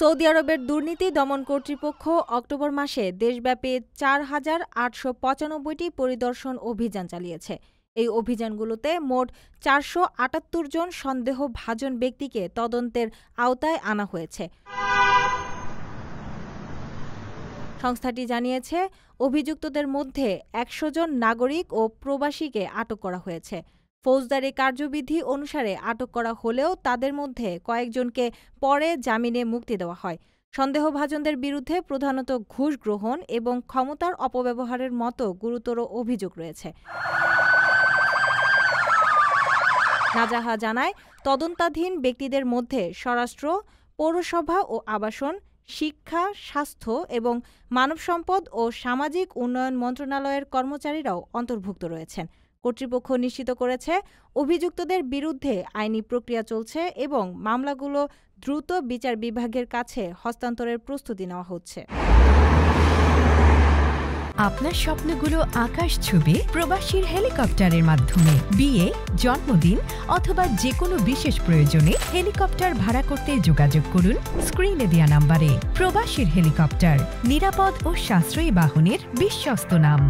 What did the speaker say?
Saudi আরবের দুর্নীতি দমন কর্তৃপক্ষ অক্টোবর মাসে দেশব্যাপী ৪,৮৯৫টি পরিদর্শন অভিযান চালিয়েছে। এই অভিযানগুলোতে মোট ৪৭৮ জন সন্দেহভাজন ব্যক্তিকে তদন্তের আওতায় আনা হয়েছে। সংস্থাটি জানিয়েছে, অভিযুক্তদের মধ্যে ১০০ জন নাগরিক ও প্রবাসীকে আটক করা হয়েছে। ফৌজদারি কার্যবিধি অনুসারে আটক করা হলেও তাদের মধ্যে কয়েকজনকে পরে জামিনে মুক্তি দেওয়া হয়। সন্দেহভাজনদের বিরুদ্ধে প্রধানত ঘুষ গ্রহণ এবং ক্ষমতার অপব্যবহারের মতো গুরুতর অভিযোগ রয়েছে। নাজাহা জানায়, তদন্তাধীন ব্যক্তিদের মধ্যে স্বরাষ্ট্র, পৌরসভা ও আবাসন, শিক্ষা, স্বাস্থ্য এবং মানব সম্পদ ও সামাজিক উন্নয়ন মন্ত্রণালয়ের কর্মচারীরাও অন্তর্ভুক্ত রয়েছেন। কর্তৃপক্ষ নিশ্চিত করেছে, অভিযুক্তদের বিরুদ্ধে আইনি প্রক্রিয়া চলছে এবং মামলাগুলো দ্রুত বিচার বিভাগের কাছে হস্তান্তরের প্রস্তুতি নেওয়া হচ্ছে। আপনার স্বপ্নগুলো আকাশ ছুবে প্রবাসীর হেলিকপ্টারের মাধ্যমে। বিয়ে, জন্মদিন অথবা যে কোনো বিশেষ প্রয়োজনে হেলিকপ্টার ভাড়া করতে যোগাযোগ করুন স্ক্রিনে দেয়া নাম্বারে। প্রবাসীর হেলিকপ্টার, নিরাপদ ও সাশ্রয়ী বাহনের বিশ্বস্ত নাম।